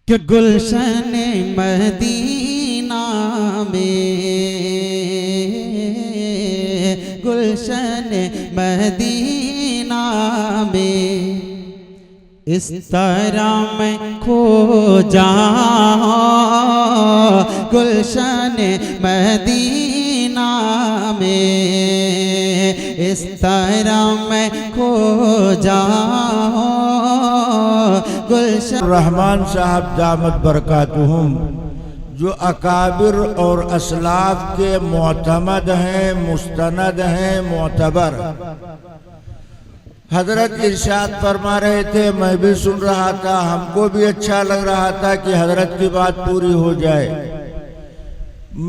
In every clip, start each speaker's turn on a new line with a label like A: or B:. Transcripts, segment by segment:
A: کہ گلشن مدینہ میں، گلشن مدینہ میں اس طرح میں کھو جاؤں، گلشن مدینہ میں اس طرح میں کھو جاؤں گلشن۔
B: رحمان صاحب دامت برکاتہم جو اکابر اور اسلاف کے معتمد ہیں، مستند ہیں، معتبر، حضرت ارشاد فرما رہے تھے، میں بھی سن رہا تھا، ہم کو بھی اچھا لگ رہا تھا کہ حضرت کی بات پوری ہو جائے،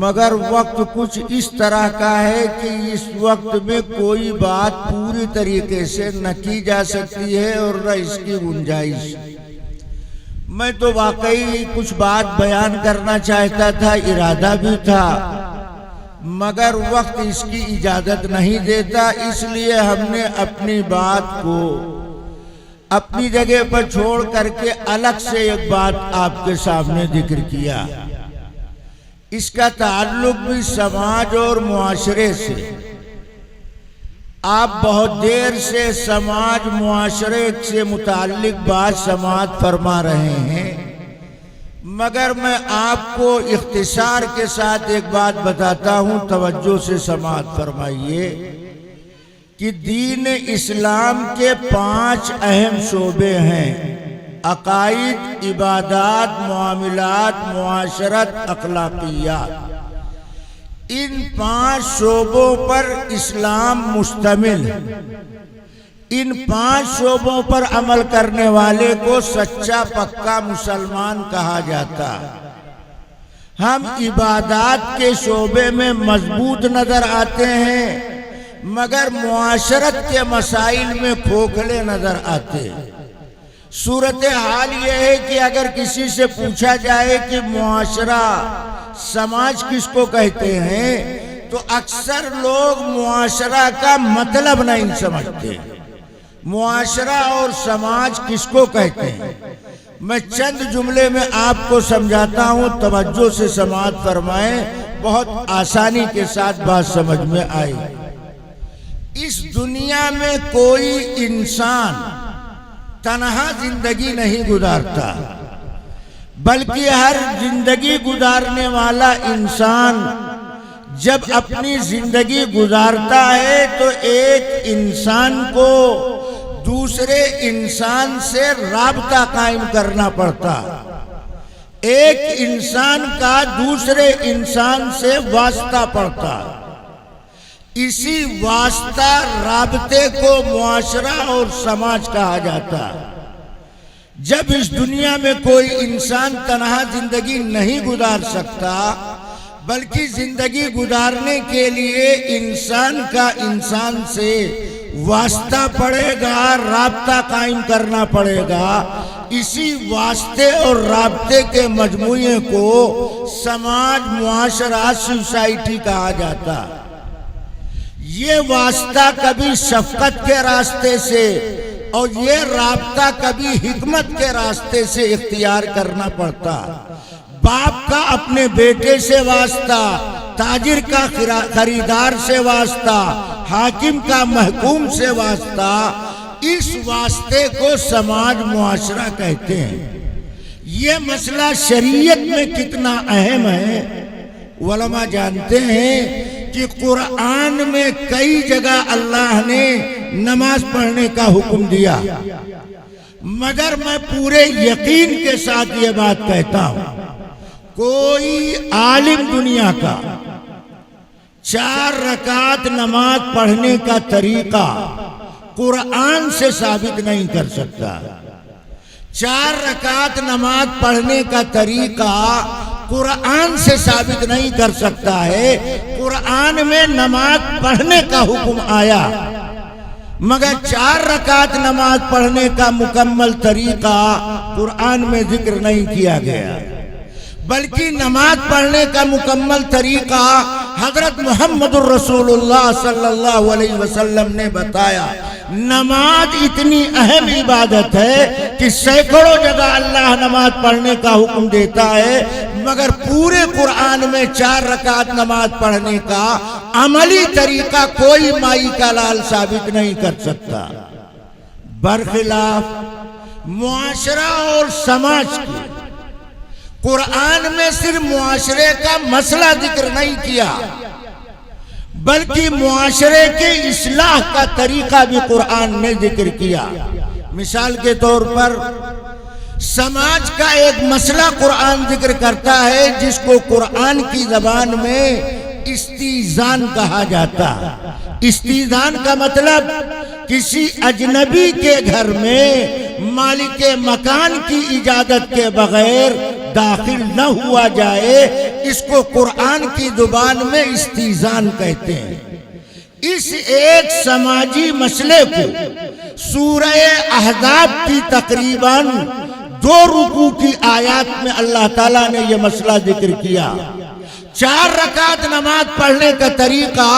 B: مگر وقت کچھ اس طرح کا ہے کہ اس وقت میں کوئی بات پوری طریقے سے نہ کی جا سکتی ہے اور نہ اس کی گنجائش۔ میں تو واقعی کچھ بات بیان کرنا چاہتا تھا، ارادہ بھی تھا، مگر وقت اس کی اجازت نہیں دیتا، اس لیے ہم نے اپنی بات کو اپنی جگہ پر چھوڑ کر کے الگ سے ایک بات آپ کے سامنے ذکر کیا۔ اس کا تعلق بھی سماج اور معاشرے سے۔ آپ بہت دیر سے سماج معاشرے سے متعلق بات سماعت فرما رہے ہیں، مگر میں آپ کو اختصار کے ساتھ ایک بات بتاتا ہوں، توجہ سے سماعت فرمائیے کہ دین اسلام کے 5 اہم شعبے ہیں: عقائد، عبادات، معاملات، معاشرت، اخلاقیات۔ ان 5 شعبوں پر اسلام مشتمل ہے۔ ان 5 شعبوں پر عمل کرنے والے کو سچا پکا مسلمان کہا جاتا۔ ہم عبادات کے شعبے میں مضبوط نظر آتے ہیں، مگر معاشرت کے مسائل میں کھوکھلے نظر آتے ہیں۔ صورتحال یہ ہے کہ اگر کسی سے پوچھا جائے کہ معاشرہ، سماج کس کو کہتے ہیں، تو اکثر لوگ معاشرہ کا مطلب نہیں سمجھتے۔ معاشرہ اور سماج کس کو کہتے ہیں؟ میں چند جملے میں آپ کو سمجھاتا ہوں، توجہ سے سماعت فرمائیں، بہت آسانی کے ساتھ بات سمجھ میں آئے۔ اس دنیا میں کوئی انسان تنہا زندگی نہیں گزارتا، بلکہ ہر زندگی گزارنے والا انسان جب اپنی زندگی گزارتا ہے تو ایک انسان کو دوسرے انسان سے رابطہ قائم کرنا پڑتا، ایک انسان کا دوسرے انسان سے واسطہ پڑتا۔ اسی واسطہ رابطے کو معاشرہ اور سماج کہا جاتا۔ جب اس دنیا میں کوئی انسان تنہا زندگی نہیں گزار سکتا، بلکہ زندگی گزارنے کے لیے انسان کا انسان سے واسطہ پڑے گا، رابطہ قائم کرنا پڑے گا، اسی واسطے اور رابطے کے مجموعے کو سماج، معاشرہ، سوسائٹی کہا جاتا۔ یہ واسطہ کبھی شفقت کے راستے سے اور یہ رابطہ کبھی حکمت کے راستے سے اختیار کرنا پڑتا۔ باپ کا اپنے بیٹے سے واسطہ، تاجر کا خریدار سے واسطہ، حاکم کا محکوم سے واسطہ، اس واسطے کو سماج، معاشرہ کہتے ہیں۔ یہ مسئلہ شریعت میں کتنا اہم ہے، علماء جانتے ہیں کہ قرآن میں کئی جگہ اللہ نے نماز پڑھنے کا حکم دیا، مگر میں پورے یقین کے ساتھ یہ بات کہتا ہوں، کوئی عالم دنیا کا 4 رکعت نماز پڑھنے کا طریقہ قرآن سے ثابت نہیں کر سکتا۔ 4 رکعت نماز پڑھنے کا طریقہ قرآن سے ثابت نہیں کر سکتا ہے۔ قرآن میں نماز پڑھنے کا حکم آیا، مگر 4 رکعت نماز پڑھنے کا مکمل طریقہ قرآن میں ذکر نہیں کیا گیا، بلکہ نماز پڑھنے کا مکمل طریقہ حضرت محمد الرسول اللہ صلی اللہ علیہ وسلم نے بتایا۔ نماز اتنی اہم عبادت ہے کہ سینکڑوں جگہ اللہ نماز پڑھنے کا حکم دیتا ہے، مگر پورے قرآن میں 4 رکعت نماز پڑھنے کا عملی طریقہ کوئی مائی کا لال ثابت نہیں کر سکتا۔ برخلاف معاشرہ اور سماج کی، قرآن میں صرف معاشرے کا مسئلہ ذکر نہیں کیا، بلکہ معاشرے کے اصلاح کا طریقہ بھی قرآن نے ذکر کیا۔ مثال کے طور پر سماج کا ایک مسئلہ قرآن ذکر کرتا ہے جس کو قرآن کی زبان میں استیزان کہا جاتا ہے۔ استیزان کا مطلب کسی اجنبی کے گھر میں مالک مکان کی اجازت کے بغیر داخل نہ ہوا جائے، اس کو قرآن کی زبان میں استیزان کہتے ہیں۔ اس ایک سماجی مسئلے کو سورہ احزاب کی تقریباً 2 رکوع کی آیات میں اللہ تعالیٰ نے یہ مسئلہ ذکر کیا۔ 4 رکعت نماز پڑھنے کا طریقہ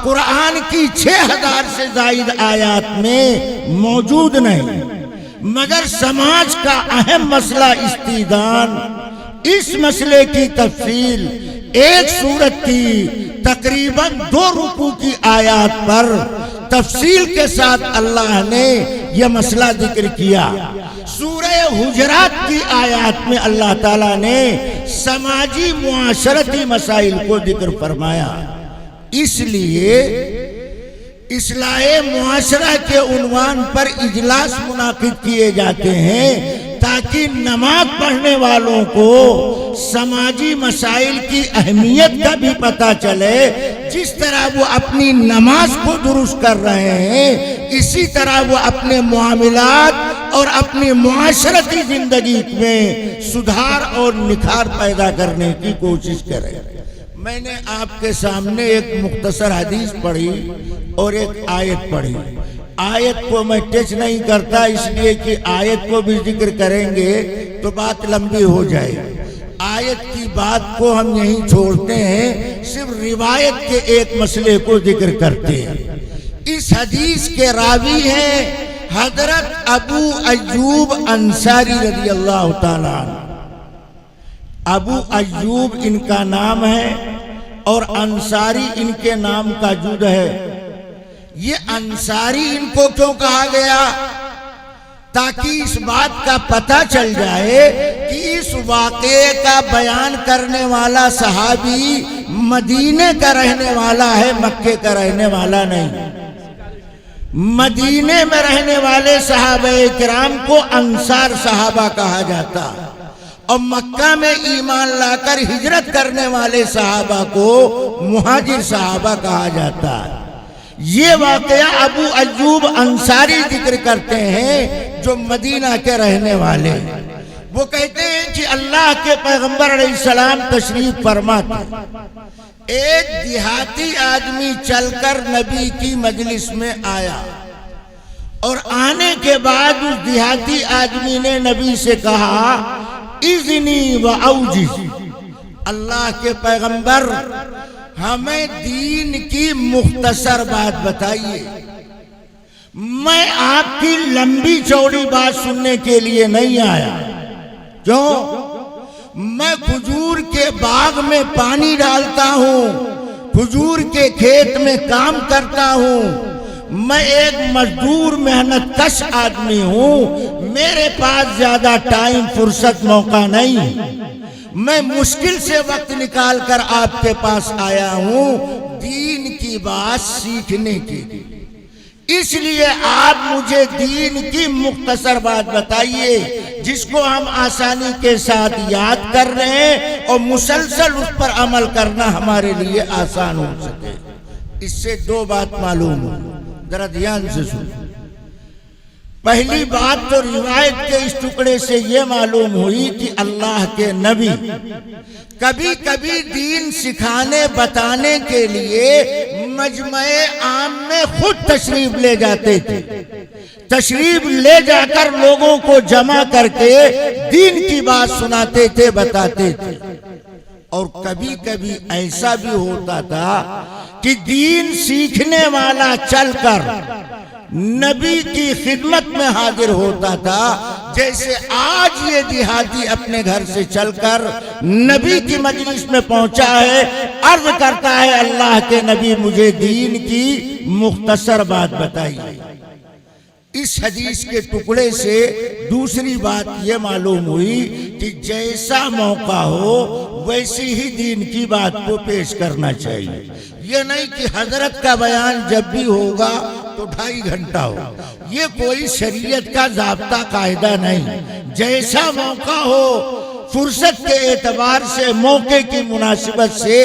B: قرآن کی 6000 سے زائد آیات میں موجود نہیں، مگر سماج کا اہم مسئلہ استیزان، اس مسئلے کی تفصیل ایک سورت کی تقریباً 2 رکوع کی آیات پر تفصیل کے ساتھ اللہ نے یہ مسئلہ ذکر کیا۔ سورہ حجرات کی آیات میں اللہ تعالیٰ نے سماجی معاشرتی مسائل کو ذکر فرمایا۔ اس لیے اصلاح معاشرہ کے عنوان پر اجلاس منعقد کیے جاتے ہیں تاکہ نماز پڑھنے والوں کو سماجی مسائل کی اہمیت کا بھی پتہ چلے۔ جس طرح وہ اپنی نماز کو درست کر رہے ہیں، اسی طرح وہ اپنے معاملات اور اپنی معاشرتی زندگی میں سدھار اور نکھار پیدا کرنے کی کوشش کریں۔ میں نے آپ کے سامنے ایک مختصر حدیث پڑھی اور ایک آیت پڑھی۔ آیت کو میں ٹچ نہیں کرتا، اس لیے کہ آیت کو بھی ذکر کریں گے تو بات لمبی ہو جائے گی۔ آیت کی بات کو ہم یہیں چھوڑتے ہیں، صرف روایت کے ایک مسئلے کو ذکر کرتے ہیں۔ اس حدیث کے راوی ہیں حضرت ابو ایوب انصاری رضی اللہ تعالیٰ عنہ۔ ابو ایوب ان کا نام ہے اور انصاری ان کے نام کا جد ہے۔ یہ انصاری ان کو کیوں کہا گیا؟ تاکہ اس بات کا پتہ چل جائے کہ اس واقعے کا بیان کرنے والا صحابی مدینے کا رہنے والا ہے، مکے کا رہنے والا نہیں۔ مدینے میں رہنے والے صحابہ کرام کو انصار صحابہ کہا جاتا ہے، اور مکہ میں ایمان لا کر ہجرت کرنے والے صحابہ کو مہاجر صحابہ کہا جاتا ہے۔ یہ واقعہ ابو ایوب انصاری ذکر کرتے ہیں جو مدینہ کے رہنے والے ہیں۔ وہ کہتے ہیں کہ اللہ کے پیغمبر علیہ السلام تشریف فرما تھے۔ ایک دیہاتی آدمی چل کر نبی کی مجلس میں آیا، اور آنے کے بعد اس دیہاتی آدمی نے نبی سے کہا اذنی و اوجز، اللہ کے پیغمبر ہمیں دین کی مختصر بات بتائیے، میں آپ کی لمبی چوڑی بات سننے کے لیے نہیں آیا۔ کیوں؟ میں کھجور کے باغ میں پانی ڈالتا ہوں، کھجور کے کھیت میں کام کرتا ہوں، میں ایک مزدور محنت کش آدمی ہوں، میرے پاس زیادہ ٹائم فرصت موقع نہیں، میں مشکل سے وقت نکال کر آپ کے پاس آیا ہوں دین کی بات سیکھنے کے لیے، اس لیے آپ مجھے دین کی مختصر بات بتائیے جس کو ہم آسانی کے ساتھ یاد کر رہے ہیں اور مسلسل اس پر عمل کرنا ہمارے لیے آسان ہو سکے۔ اس سے 2 بات معلوم ہو، ذرا دھیان سے سنو۔ پہلی بات تو روایت کے اس ٹکڑے سے یہ معلوم ہوئی کہ اللہ کے نبی کبھی کبھی دین سکھانے بتانے کے لیے مجمع عام میں خود تشریف لے جاتے تھے، تشریف لے جا کر لوگوں کو جمع کر کے دین کی بات سناتے تھے، بتاتے تھے۔ اور کبھی کبھی ایسا بھی ہوتا تھا کہ دین سیکھنے والا چل کر نبی کی خدمت میں حاضر ہوتا تھا، جیسے آج یہ دیہاتی اپنے گھر سے چل کر نبی کی مجلس میں پہنچا ہے، عرض کرتا ہے اللہ کے نبی مجھے دین کی مختصر بات بتائیے۔ اس حدیث کے ٹکڑے سے دوسری بات یہ معلوم ہوئی کہ جیسا موقع ہو ویسی ہی دین کی بات کو پیش کرنا چاہیے، یہ نہیں کہ حضرت کا بیان جب بھی ہوگا تو 2.5 گھنٹہ ہو، یہ کوئی شریعت کا ضابطہ قاعدہ نہیں۔ جیسا موقع ہو فرصت کے اعتبار سے، موقع کی مناسبت سے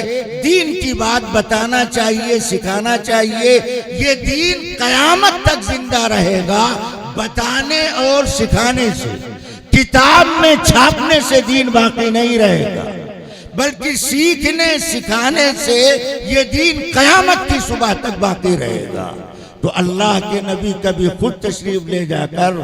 B: دین کی بات بتانا چاہیے، سکھانا چاہیے۔ یہ دین قیامت تک زندہ رہے گا بتانے اور سکھانے سے، کتاب میں چھاپنے سے دین باقی نہیں رہے گا، بلکہ سیکھنے سکھانے سے یہ دین قیامت کی صبح تک باقی رہے گا۔ تو اللہ کے نبی کبھی خود تشریف لے جا کر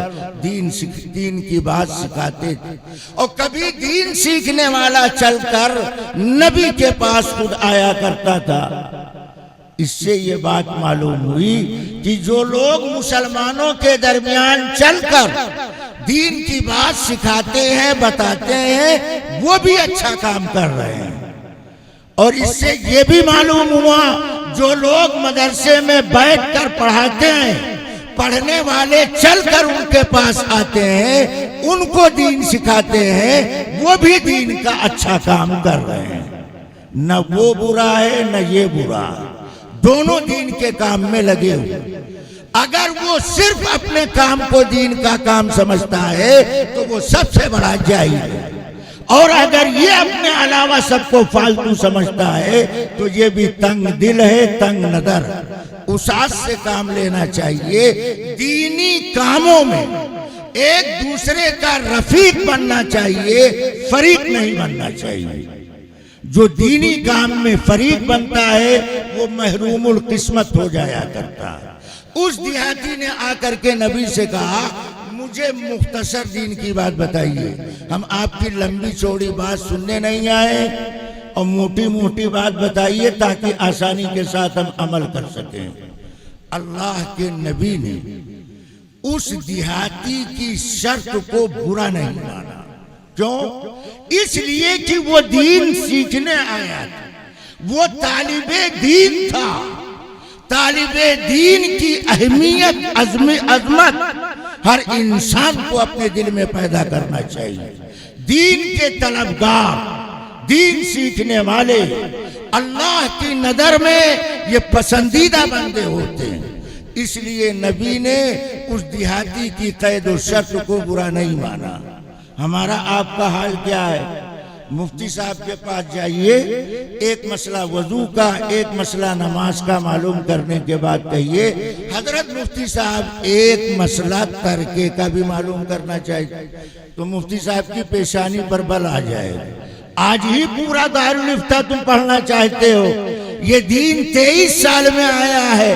B: دین کی بات سکھاتے تھے، اور کبھی دین سیکھنے والا چل کر نبی کے پاس خود آیا کرتا تھا۔ اس سے یہ بات معلوم ہوئی کہ جو لوگ مسلمانوں کے درمیان چل کر دین کی بات سکھاتے ہیں، بتاتے ہیں، وہ بھی اچھا کام کر رہے ہیں۔ اور اس سے یہ بھی معلوم ہوا جو لوگ مدرسے میں بیٹھ کر پڑھاتے ہیں، پڑھنے والے چل کر ان کے پاس آتے ہیں، ان کو دین سکھاتے ہیں، وہ بھی دین کا اچھا کام کر رہے ہیں۔ نہ وہ برا ہے نہ یہ برا، دونوں دین کے کام میں لگے ہوئے۔ اگر وہ صرف اپنے کام کو دین کا کام سمجھتا ہے تو وہ سب سے بڑا جاہل ہے، اور اگر یہ اپنے علاوہ سب کو فالتو سمجھتا ہے تو یہ بھی تنگ دل ہے، تنگ نظر۔ اساس سے کام لینا چاہیے، دینی کاموں میں ایک دوسرے کا رفیق بننا چاہیے، فریق نہیں بننا چاہیے۔ جو دینی کام میں فریق بنتا ہے وہ محروم القسمت ہو جایا کرتا ہے۔ اس دیہاتی نے آ کر کے نبی سے کہا مجھے مختصر دین کی بات بتائیے، ہم آپ کی لمبی چوڑی بات سننے نہیں آئے، اور موٹی موٹی بات بتائیے تاکہ آسانی کے ساتھ ہم عمل کر سکیں۔ اللہ کے نبی نے اس دیہاتی کی شرط کو برا نہیں مانا۔ کیوں؟ اس لیے کہ وہ دین سیکھنے آیا تھا، وہ طالب دین تھا۔ طالب دین کی اہمیت، عظمت ہر انسان کو اپنے دل میں پیدا کرنا چاہیے۔ دین کے طلبگار، دین سیکھنے والے اللہ کی نظر میں یہ پسندیدہ بندے ہوتے ہیں۔ اس لیے نبی نے اس دیہاتی کی قید و شرط کو برا نہیں مانا۔ ہمارا آپ کا حال کیا ہے؟ مفتی صاحب کے پاس جائیے، ایک مسئلہ وضو کا، ایک مسئلہ نماز کا معلوم کرنے کے بعد کہیے حضرت مفتی صاحب ایک مسئلہ ترکے کا بھی معلوم کرنا چاہیے، تو مفتی صاحب کی پیشانی پر بل آ جائے۔ آج ہی پورا دارالفتہ تم پڑھنا چاہتے ہو، یہ دین 23 سال میں آیا ہے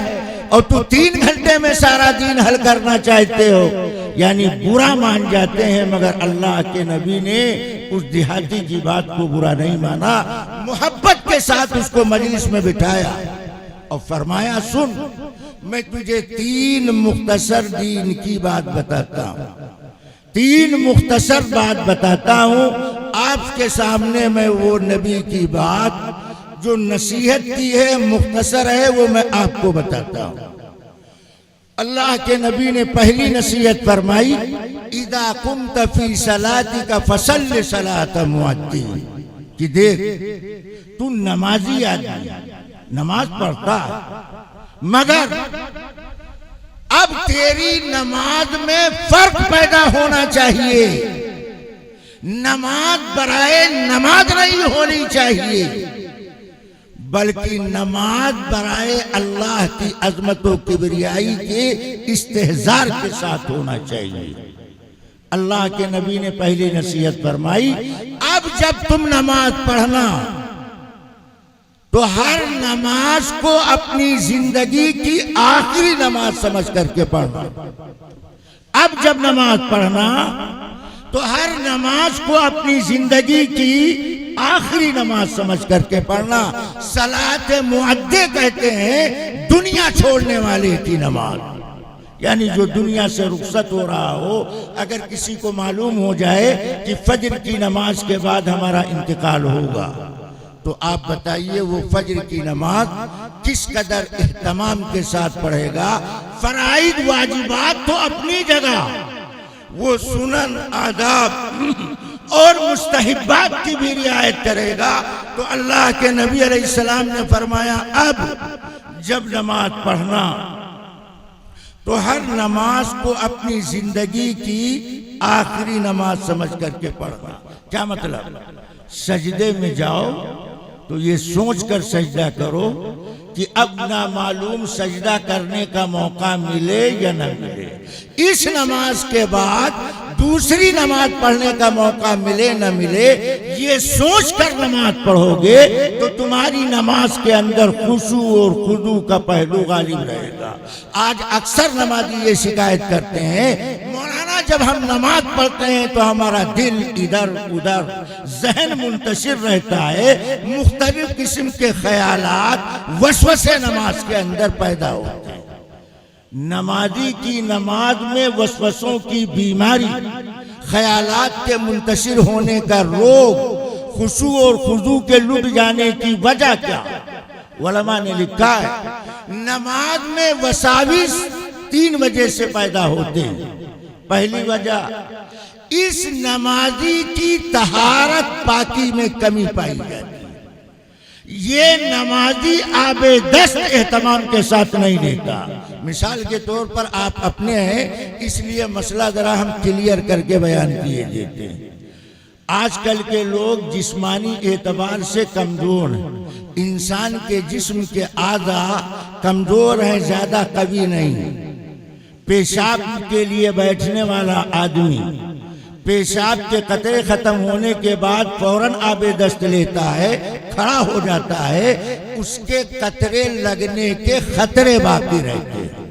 B: اور تو 3 گھنٹے میں سارا دین حل کرنا چاہتے ہو، یعنی برا مان جاتے ہیں۔ مگر اللہ کے نبی نے اس دیہاتی کی بات کو برا نہیں مانا، محبت کے ساتھ اس کو مجلس میں بٹھایا اور فرمایا سن، میں تجھے 3 مختصر دین کی بات بتاتا ہوں، 3 مختصر بات بتاتا ہوں آپ کے سامنے۔ میں وہ نبی کی بات جو نصیحت کی ہے، مختصر ہے، وہ میں آپ کو بتاتا ہوں۔ اللہ کے نبی نے پہلی نصیحت فرمائی اذا قمت فی صلاتک فصل صلاۃ مؤدی، کہ دیکھ تو نمازی آدمی، نماز پڑھتا ہے، مگر اب تیری نماز میں فرق پیدا ہونا چاہیے۔ نماز برائے نماز نہیں ہونی چاہیے، بلکہ نماز برائے اللہ کی عظمت و کبریائی کے استحضار کے ساتھ ہونا چاہیے۔ اللہ کے نبی نے پہلی نصیحت فرمائی اب جب تم نماز پڑھنا تو ہر نماز کو اپنی زندگی کی آخری نماز سمجھ کر کے پڑھنا۔ اب جب نماز پڑھنا تو ہر نماز کو اپنی زندگی کی آخری نماز سمجھ کر کے پڑھنا۔ صلاۃ مؤدی کہتے ہیں دنیا چھوڑنے والے کی نماز، یعنی جو دنیا سے رخصت ہو رہا ہو، اگر کسی کو معلوم ہو جائے کہ فجر کی نماز کے بعد ہمارا انتقال ہوگا، تو آپ بتائیے وہ فجر کی نماز کس قدر اہتمام کے ساتھ پڑھے گا۔ فرائض واجبات تو اپنی جگہ، وہ سنن آداب اور مستحبات کی بھی رعایت کرے گا۔ تو اللہ کے نبی علیہ السلام نے فرمایا اب جب نماز پڑھنا تو ہر نماز کو اپنی زندگی کی آخری نماز سمجھ کر کے پڑھنا۔ کیا مطلب؟ سجدے میں جاؤ تو یہ سوچ کر سجدہ کرو کہ اب نامعلوم سجدہ کرنے کا موقع ملے یا نہ ملے، اس نماز کے بعد دوسری نماز پڑھنے کا موقع ملے نہ ملے، یہ سوچ کر نماز پڑھو گے تو تمہاری نماز کے اندر خشوع اور خضوع کا پہلو غالب رہے گا۔ آج اکثر نمازی یہ شکایت کرتے ہیں، مولانا جب ہم نماز پڑھتے ہیں تو ہمارا دل ادھر ادھر، ذہن منتشر رہتا ہے، مختلف قسم کے خیالات وسوسے نماز کے اندر پیدا ہوتے ہیں۔ نمازی کی نماز میں وسوسوں کی بیماری، خیالات کے منتشر ہونے کا روگ، خشوع اور خضوع کے لٹ جانے کی وجہ کیا؟ علماء نے لکھا ہے نماز میں وساوس 3 وجہ سے پیدا ہوتے ہیں۔ پہلی وجہ، اس نمازی کی طہارت پاکی میں کمی پائی جاتی ہے۔ یہ نمازی آب دست اہتمام کے ساتھ نہیں لیتا۔ مثال کے طور پر آپ اپنے ہیں، اس لیے مسئلہ ذرا ہم کلیئر کر کے بیان کیے دیتے ہیں۔ آج کل کے لوگ جسمانی اعتبار سے کمزور ہیں، انسان کے جسم کے اعضاء کمزور ہیں، زیادہ قوی نہیں۔ پیشاب کے لیے بیٹھنے والا آدمی پیشاب کے قطرے ختم ہونے کے بعد فوراً آب دست لیتا ہے، کھڑا ہو جاتا ہے، اس کے قطرے لگنے کے خطرے باقی رہتے ہیں۔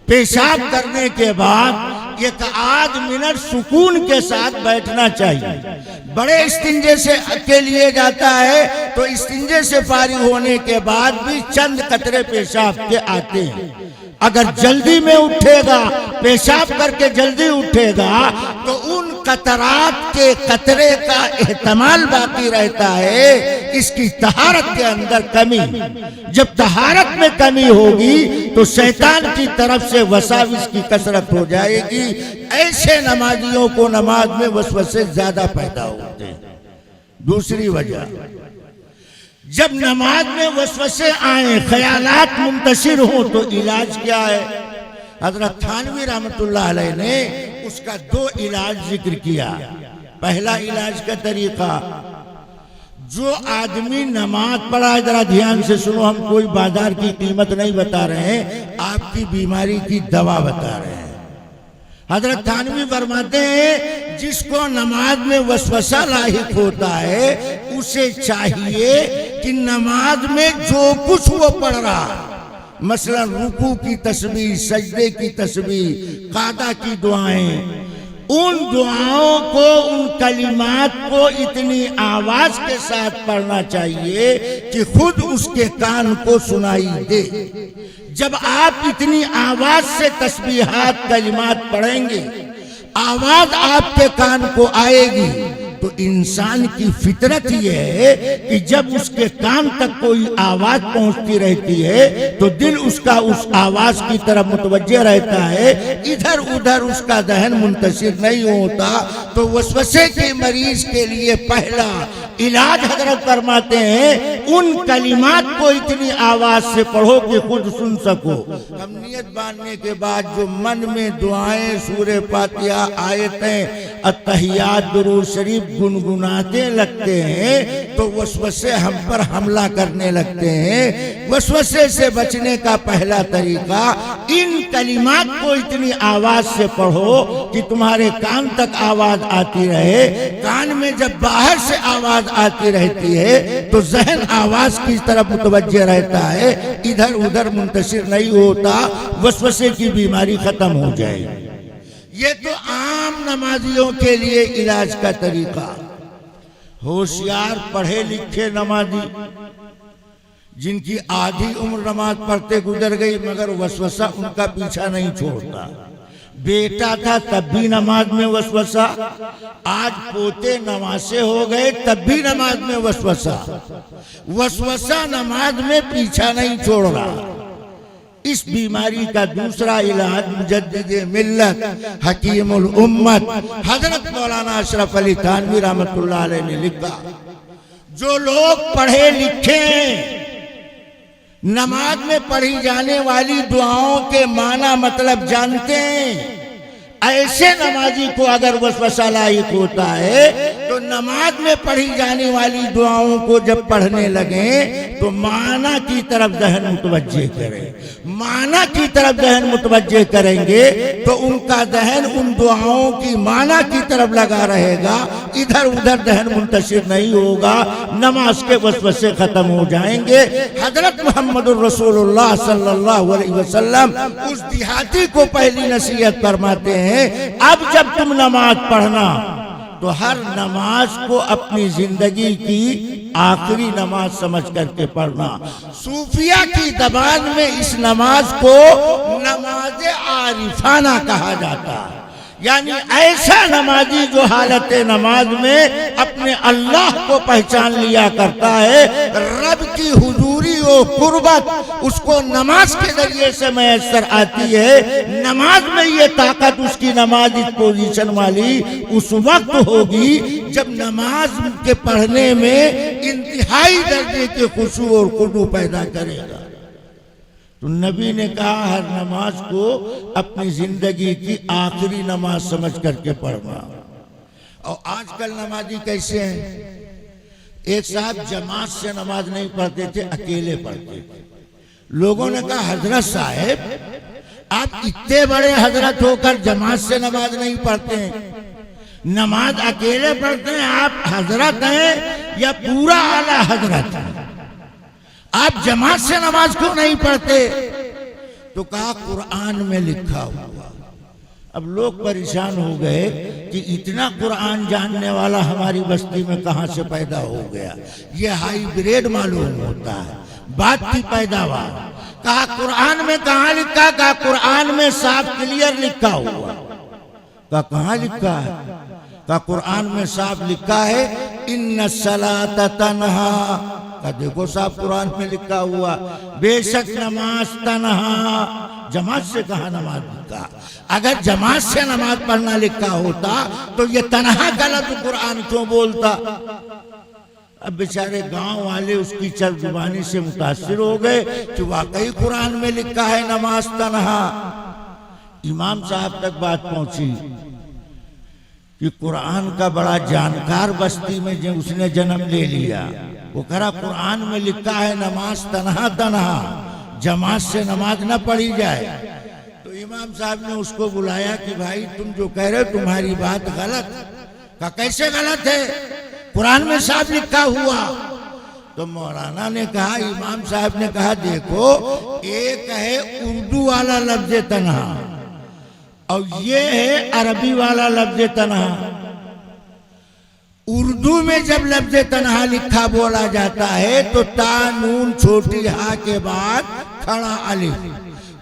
B: پیشاب کرنے کے بعد 1 منٹ سکون کے ساتھ بیٹھنا چاہیے۔ بڑے استنجے سے کے لیے جاتا ہے تو استنجے سے فارغ ہونے کے بعد بھی چند قطرے پیشاب کے آتے ہیں۔ اگر جلدی میں اٹھے گا، پیشاب کر کے جلدی اٹھے گا تو ان قطرات کے قطرے کا احتمال باقی رہتا ہے، اس کی طہارت کے اندر کمی۔ جب طہارت میں کمی ہوگی تو شیطان کی طرف سے وساوس کی کثرت ہو جائے گی۔ ایسے نمازیوں کو نماز میں وسوسے زیادہ پیدا ہوتے ہیں۔ دوسری وجہ، جب نماز میں وسوسے آئیں، خیالات منتشر ہوں تو علاج کیا ہے؟ حضرت تھانوی رحمت اللہ علیہ نے اس کا 2 علاج ذکر کیا۔ پہلا علاج کا طریقہ، جو آدمی نماز پڑھا، ذرا دھیان سے سنو، ہم کوئی بازار کی قیمت نہیں بتا رہے ہیں، آپ کی بیماری کی دوا بتا رہے ہیں۔ حضرت تھانوی فرماتے ہیں جس کو نماز میں وسوسہ لاحق ہوتا ہے اسے چاہیے کہ نماز میں جو کچھ وہ پڑھ رہا، مثلا رکوع کی تسبیح، سجدے کی تسبیح، قعدہ کی دعائیں، ان دعاؤں کو، ان کلمات کو اتنی آواز کے ساتھ پڑھنا چاہیے کہ خود اس کے کان کو سنائی دے۔ جب آپ اتنی آواز سے تسبیحات کلمات پڑھیں گے، آواز آپ کے کان کو آئے گی، تو انسان کی فطرت یہ ہے کہ جب اس کے کان تک کوئی آواز پہنچتی رہتی ہے تو دل اس کا اس آواز کی طرف متوجہ رہتا ہے، ادھر ادھر اس کا ذہن منتشر نہیں ہوتا۔ تو وسوسے کے مریض کے لیے پہلا علاج حضرت فرماتے ہیں ان کلمات کو اتنی آواز سے پڑھو کہ خود سن سکو۔ ہم نیت باندھنے کے بعد جو من میں دعائیں، سورہ فاتحہ، آیتیں، التحیات، درود شریف گنگناتے لگتے ہیں تو وسوسے ہم پر حملہ کرنے لگتے ہیں۔ وسوسے سے بچنے کا پہلا طریقہ، ان کلمات کو اتنی آواز سے پڑھو کہ تمہارے کان تک آواز آتی رہے۔ کان میں جب باہر سے آواز آتی رہتی ہے تو ذہن آواز کی طرف متوجہ رہتا ہے، ادھر ادھر منتشر نہیں ہوتا، وسوسے کی بیماری ختم ہو جائے گی۔ یہ تو عام نمازیوں کے لیے علاج کا طریقہ۔ ہوشیار پڑھے لکھے نمازی جن کی آدھی عمر نماز پڑھتے گزر گئی مگر وسوسہ ان کا پیچھا نہیں چھوڑتا. بیٹا تھا تب بھی نماز میں وسوسہ، آج پوتے نمازے ہو گئے تب بھی نماز میں وسوسہ. وسوسہ نماز میں پیچھا نہیں چھوڑ رہا. اس بیماری کا دوسرا علاج مجدد ملت حکیم الامت حضرت مولانا اشرف علی تھانوی رحمۃ اللہ علیہ نے لکھا، جو لوگ پڑھے لکھے ہیں، نماز میں پڑھی جانے والی دعاؤں کے معنی مطلب جانتے ہیں، ایسے نمازی کو اگر وسوسہ لاحق ہوتا ہے تو نماز میں پڑھی جانے والی دعاؤں کو جب پڑھنے لگیں تو معنی کی طرف ذہن متوجہ کریں. معنی کی طرف ذہن متوجہ کریں گے تو ان کا ذہن ان دعاؤں کی معنی کی طرف لگا رہے گا، ادھر ادھر ذہن منتشر نہیں ہوگا، نماز کے وسوسے ختم ہو جائیں گے. حضرت محمد الرسول اللہ صلی اللہ علیہ وسلم اس دیہاتی کو پہلی نصیحت فرماتے ہیں، اب جب تم نماز پڑھنا تو ہر نماز کو اپنی زندگی کی آخری نماز سمجھ کر کے پڑھنا. صوفیہ کی زبان میں اس نماز کو نماز عارفانہ کہا جاتا ہے، یعنی ایسا نمازی جو حالت نماز میں اپنے اللہ کو پہچان لیا کرتا ہے، رب کی حضوری و قربت اس کو نماز کے ذریعے سے میسر آتی ہے. نماز میں یہ طاقت اس کی نماز اس پوزیشن والی اس وقت ہوگی جب نماز کے پڑھنے میں انتہائی درجے کے خشوع اور خضوع پیدا کرے گا. تو نبی نے کہا ہر نماز کو اپنی زندگی کی آخری نماز سمجھ کر کے پڑھنا. اور آج کل نمازی کیسے ہیں؟ ایک صاحب جماعت سے نماز نہیں پڑھتے تھے، اکیلے پڑھتے تھے. لوگوں نے کہا حضرت صاحب آپ اتنے بڑے حضرت ہو کر جماعت سے نماز نہیں پڑھتے ہیں، نماز اکیلے پڑھتے ہیں، آپ حضرت ہیں یا پورا اعلیٰ حضرت ہیں، آپ جماعت سے نماز کیوں نہیں پڑھتے؟ تو کہا قرآن میں لکھا ہوا. اب لوگ پریشان ہو گئے کہ اتنا قرآن جاننے والا ہماری بستی میں کہاں سے پیدا ہو گیا، یہ ہائی گریڈ معلوم ہوتا ہے بات کی پیداوار. کہا قرآن میں کہاں لکھا؟ کہا قرآن میں صاف کلیئر لکھا ہوا. کہا کہاں لکھا ہے؟ کہا قرآن میں صاف لکھا ہے ان الصلاۃ تنہا. دیکھو صاحب قرآن میں لکھا ہوا بے شک نماز تنہا. جماعت سے کہاں نماز لکھا؟ اگر جماعت سے نماز پڑھنا لکھا ہوتا تو یہ تنہا کا لفظ قرآن کیوں بولتا؟ اب بیچارے گاؤں والے اس کی چل زبانی سے متاثر ہو گئے کہ واقعی قرآن میں لکھا ہے نماز تنہا. امام صاحب تک بات پہنچی کہ قرآن کا بڑا جانکار بستی میں جو اس نے جنم لے لیا، وہ کہا قرآن میں لکھا ہے نماز تنہا تنہا، جماعت سے نماز نہ پڑھی جائے. تو امام صاحب نے اس کو بلایا کہ بھائی تم جو کہہ رہے ہو تمہاری بات غلط. کہا کیسے غلط ہے؟ قرآن میں صاف لکھا ہوا. تو مولانا نے کہا، امام صاحب نے کہا دیکھو ایک ہے اردو والا لفظ تنہا اور یہ ہے عربی والا لفظ تنہا. اردو میں جب لفظ تنہا لکھا بولا جاتا ہے تو تا نون چھوٹی ہا کے بعد کھڑا الف،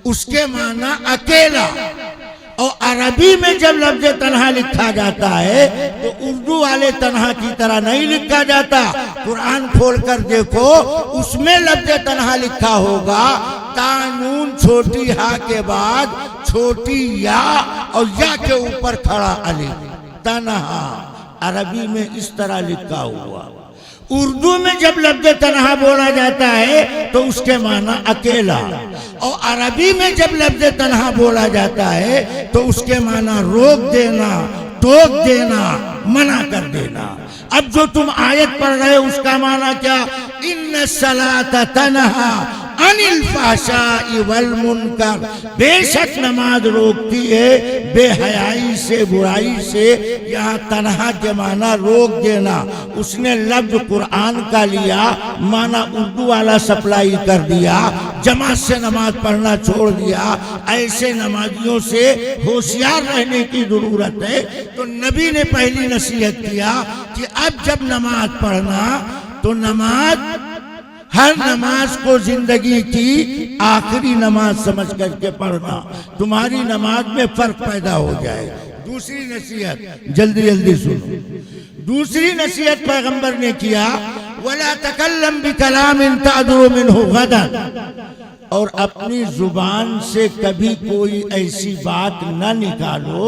B: اس کے معنی اکیلا. اور عربی میں جب لفظ تنہا لکھا جاتا ہے تو اردو والے تنہا کی طرح نہیں لکھا جاتا. قرآن کھول کر دیکھو اس میں لفظ تنہا لکھا ہوگا تا نون چھوٹی ہا کے بعد چھوٹی یا اور یا کے اوپر کھڑا الف، تنہا. عربی میں اس طرح لکھا ہوا. اردو میں جب لفظ تنہا بولا جاتا ہے تو اس کے معنی اکیلا، اور عربی میں جب لفظ تنہا بولا جاتا ہے تو اس کے معنی روک دینا، ٹوک دینا، منع کر دینا. اب جو تم آیت پڑھ رہے اس کا معنی کیا؟ ان الصلاۃ تنہا عن الفحشاء والمنکر، بے شک نماز روکتی ہے بے حیائی سے، برائی سے. یہاں تنہا کے معنی روک دینا. اس نے لفظ قرآن کا لیا، معنی اردو والا سپلائی کر دیا، جماعت سے نماز پڑھنا چھوڑ دیا. ایسے نمازیوں سے ہوشیار رہنے کی ضرورت ہے. تو نبی نے پہلی نصیحت کیا کہ اب جب نماز پڑھنا تو نماز ہر نماز کو زندگی کی آخری نماز سمجھ کر کے پڑھنا، تمہاری نماز میں فرق پیدا ہو جائے۔ دوسری نصیحت جلدی جلدی سنو، دوسری نصیحت پیغمبر نے کیا وَلَا تَكَلَّمْ بِكَلَامٍ تَعْدُرُ مِنْهُ غَدًا، اور اپنی زبان سے کبھی کوئی ایسی بات نہ نکالو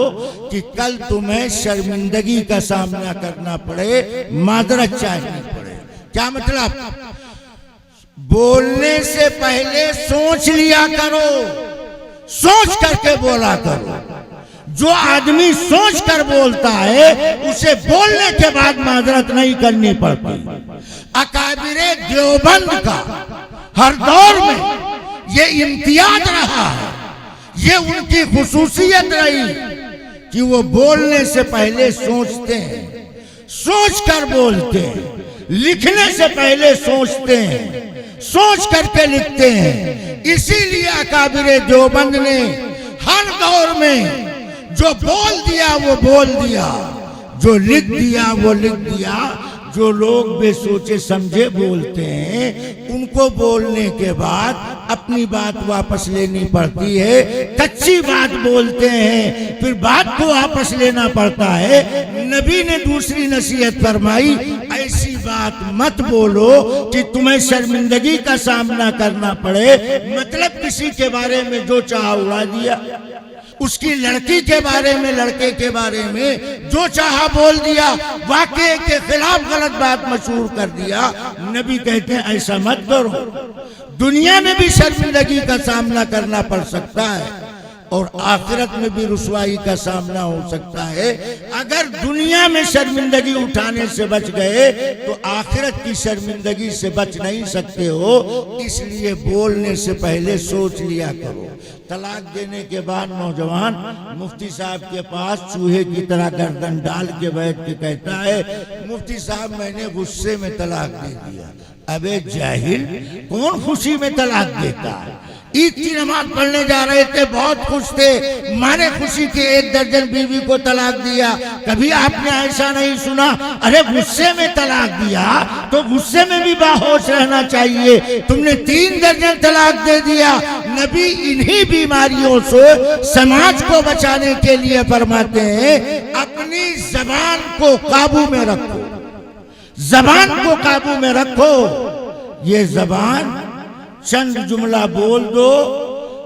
B: کہ کل تمہیں شرمندگی کا سامنا کرنا پڑے، معذرت چاہنی پڑے۔ کیا مطلب؟ بولنے سے پہلے سوچ لیا کرو، سوچ کر کے بولا کرو۔ جو آدمی سوچ کر بولتا ہے اسے بولنے کے بعد معذرت نہیں کرنی پڑتی۔ اکابر دیوبند کا ہر دور میں یہ امتیاز رہا ہے، یہ ان کی خصوصیت رہی کہ وہ بولنے سے پہلے سوچتے ہیں، سوچ کر بولتے ہیں، لکھنے سے پہلے سوچتے ہیں، سوچ کر کے لکھتے ہیں۔ اسی لیے اکابر دیوبند نے ہر دور میں جو بول دیا وہ بول دیا، جو لکھ دیا وہ لکھ دیا۔ جو لوگ بے سوچے سمجھے بولتے ہیں ان کو بولنے کے بعد اپنی بات واپس لینی پڑتی ہے، کچی بات بولتے ہیں پھر بات کو واپس لینا پڑتا ہے۔ نبی نے دوسری نصیحت فرمائی ایسی بات مت بولو کہ تمہیں شرمندگی کا سامنا کرنا پڑے، مطلب کسی کے بارے میں جو چاہا اڑا دیا، اس کی لڑکی کے بارے میں، لڑکے کے بارے میں جو چاہا بول دیا، واقعے کے خلاف غلط بات مشہور کر دیا۔ نبی کہتے ہیں ایسا مت کرو، دنیا میں بھی شرمندگی کا سامنا کرنا پڑ سکتا ہے اور آخرت میں بھی رسوائی کا سامنا ہو سکتا ہے۔ اگر دنیا میں شرمندگی اٹھانے سے بچ گئے تو آخرت کی شرمندگی سے بچ نہیں سکتے ہو، اس لیے بولنے سے پہلے سوچ لیا کرو۔ طلاق دینے کے بعد نوجوان مفتی صاحب کے پاس چوہے کی طرح گردن ڈال کے بیٹھ کے کہتا ہے مفتی صاحب میں نے غصے میں طلاق دے دیا۔ ابے جاہل، کون خوشی میں طلاق دیتا ہے؟ عید کی نماز پڑھنے جا رہے تھے، بہت خوش تھے، مارے خوشی کے 1 درجن بیوی کو طلاق دیا۔ کبھی آپ نے ایسا نہیں سنا ارے غصے میں طلاق دیا تو غصے میں بھی باہوش رہنا چاہیے، تم نے 3 درجن طلاق دے دیا۔ نبی انہی بیماریوں سے سماج کو بچانے کے لیے فرماتے ہیں اپنی زبان کو قابو میں رکھو، زبان کو قابو میں رکھو۔ یہ زبان چند جملہ بول دو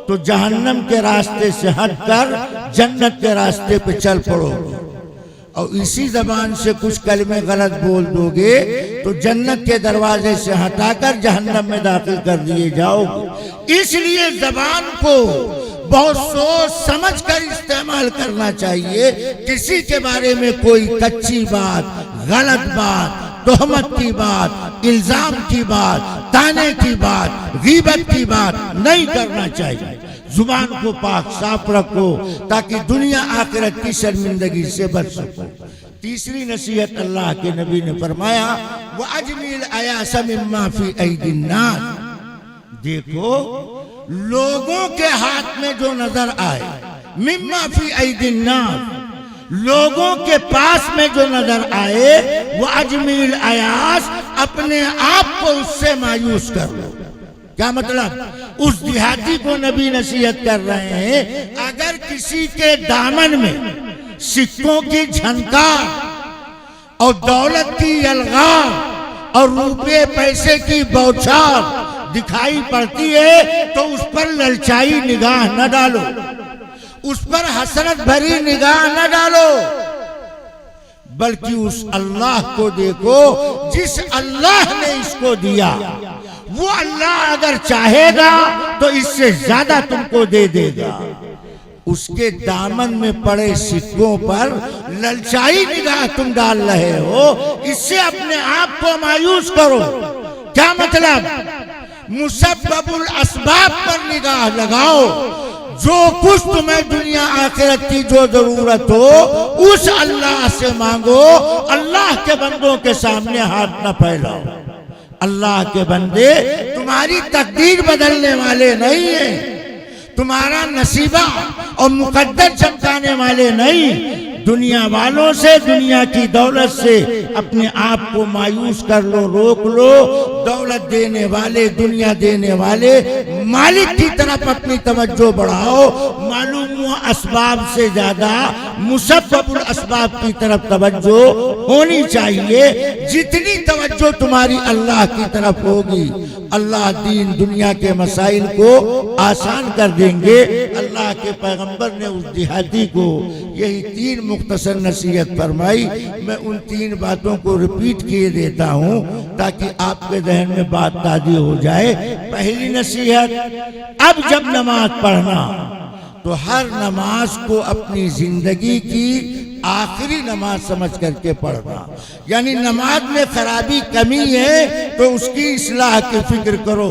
B: تو جہنم کے راستے سے ہٹ کر جنت کے راستے پہ چل پڑو، اور اسی زبان سے کچھ کلمے غلط بول دو گے تو جنت کے دروازے سے ہٹا کر جہنم میں داخل کر دیے جاؤ گے۔ اس لیے زبان کو بہت سوچ سمجھ کر استعمال کرنا چاہیے۔ کسی کے بارے میں کوئی کچی بات، غلط بات، تہمت کی بات، الزام کی بات، تانے کی بات، غیبت کی بات نہیں کرنا چاہیے۔ زبان کو پاک صاف رکھو تاکہ دنیا آخرت کی شرمندگی سے بچ سکو۔ تیسری نصیحت اللہ کے نبی نے فرمایا وَأَجْمِلْ الْعَيَاسَ مِمَّا فِي أَيْدِي النَّاسِ، دیکھو لوگوں کے ہاتھ میں جو نظر آئے، مِمَّا فِي أَيْدِي النَّاسِ، لوگوں کے پاس میں جو نظر آئے، وَأَجْمِلْ الْعَيَاسَ، اپنے آپ کو اس سے مایوس کر لو۔ کیا مطلب؟ اس دیہاتی کو نبی نصیحت کر رہے ہیں اگر کسی کے دامن میں سکوں کی جھنکار اور دولت کی یلغار اور روپے پیسے کی بوچھار دکھائی پڑتی ہے تو اس پر للچائی نگاہ نہ ڈالو، اس پر حسرت بھری نگاہ نہ ڈالو، بلکہ اس اللہ کو دیکھو جس اللہ نے اس کو دیا۔ وہ اللہ اگر چاہے گا تو اس سے زیادہ تم کو دے دے گا۔ اس کے دامن میں پڑے سکوں پر للچائی نگاہ تم ڈال رہے ہو، اس سے اپنے آپ کو مایوس کرو۔ کیا مطلب؟ مسبب الاسباب پر نگاہ لگاؤ، جو کچھ تمہیں دنیا آخرت کی جو ضرورت ہو اس اللہ سے مانگو۔ اللہ کے بندوں کے سامنے ہاتھ نہ پھیلاؤ۔ اللہ کے بندے تمہاری تقدیر بدلنے والے نہیں ہیں، تمہارا نصیبہ اور مقدر چمکانے والے نہیں۔ دنیا والوں سے، دنیا کی دولت سے اپنے آپ کو مایوس کر لو، روک لو۔ دولت دینے والے، دنیا دینے والے مالک کی طرف اپنی توجہ بڑھاؤ. معلوم ہوا اسباب سے زیادہ مسبب الاسباب کی طرف توجہ ہونی چاہیے. جتنی توجہ تمہاری اللہ کی طرف ہوگی، اللہ دین دنیا کے مسائل کو آسان کر دیں گے. اللہ کے پیغمبر نے اس دیہاتی کو یہی 3 مختصر نصیحت فرمائی. میں ان 3 باتوں کو ریپیٹ کیے دیتا ہوں تاکہ آپ کے ذہن میں بات تازی ہو جائے. پہلی نصیحت، اب جب نماز پڑھنا تو ہر نماز کو اپنی زندگی کی آخری نماز سمجھ کر کے پڑھنا. یعنی نماز میں خرابی کمی ہے تو اس کی اصلاح کی فکر کرو.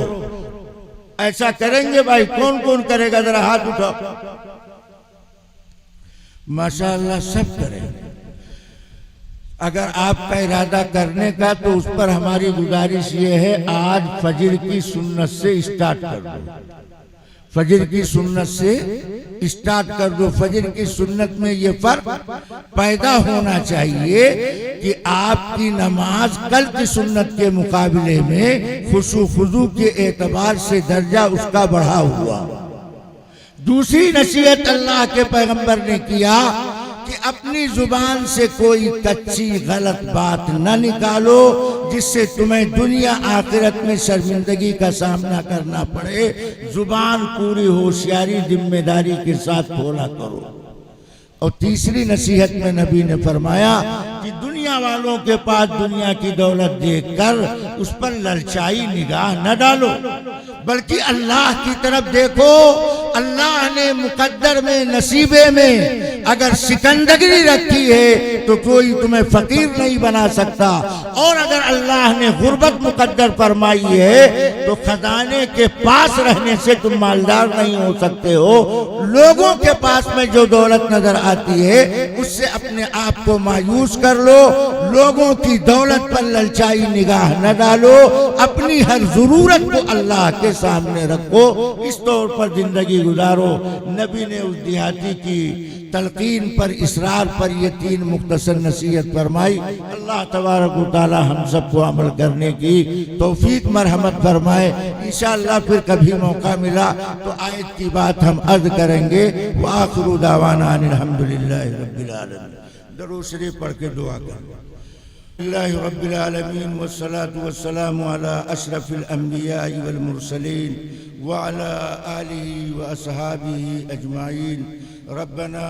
B: ایسا کریں گے بھائی؟ کون کون کرے گا؟ ذرا ہاتھ اٹھاؤ. ماشاءاللہ سب کریں. اگر آپ کا ارادہ کرنے کا تو اس پر ہماری گزارش یہ ہے، آج فجر کی سنت سے اسٹارٹ کر دو. فجر کی سنت سے اسٹارٹ کر دو. فجر کی سنت میں یہ فرق پیدا ہونا چاہیے کہ آپ کی نماز کل کی سنت کے مقابلے میں خشوع خضوع کے اعتبار سے درجہ اس کا بڑھا ہوا. دوسری نصیحت اللہ کے پیغمبر نے کیا کہ اپنی زبان سے کوئی کچی غلط بات نہ نکالو جس سے تمہیں دنیا آخرت میں شرمندگی کا سامنا کرنا پڑے. زبان پوری ہوشیاری ذمہ داری کے ساتھ کھولا کرو. اور تیسری نصیحت میں نبی نے فرمایا کہ دنیا والوں کے پاس دنیا کی دولت دیکھ کر اس پر للچائی نگاہ نہ ڈالو، بلکہ اللہ کی طرف دیکھو. اللہ نے مقدر میں، نصیبے میں اگر سکندگی رکھی ہے تو کوئی تمہیں فقیر نہیں بنا سکتا، اور اگر اللہ نے غربت مقدر فرمائی ہے تو خزانے کے پاس رہنے سے تم مالدار نہیں ہو سکتے ہو. لوگوں کے پاس میں جو دولت نظر آتی ہے اس سے اپنے آپ کو مایوس کر لو. لوگوں کی دولت پر للچائی نگاہ نہ ڈالو. اپنی ہر ضرورت کو اللہ کے سامنے رکھو. اس طور پر زندگی گزارو. نبی نے اس دیہاتی کی تلقین پر، اصرار پر یہ 3 مختصر نصیحت فرمائی. اللہ تبارک و تعالی ہم سب کو عمل کرنے کی توفیق مرحمت فرمائے. انشاءاللہ پھر کبھی موقع ملا تو آیت کی بات ہم عرض کریں گے. وآخر دعوانا ان الحمدللہ رب العالمین. درود شریف پڑھ کے دعا کریں. اللہ رب العالمین والصلاة والسلام على اشرف الانبیاء والمرسلین وعلى آلہ واصحابہ اجمعین. ربنا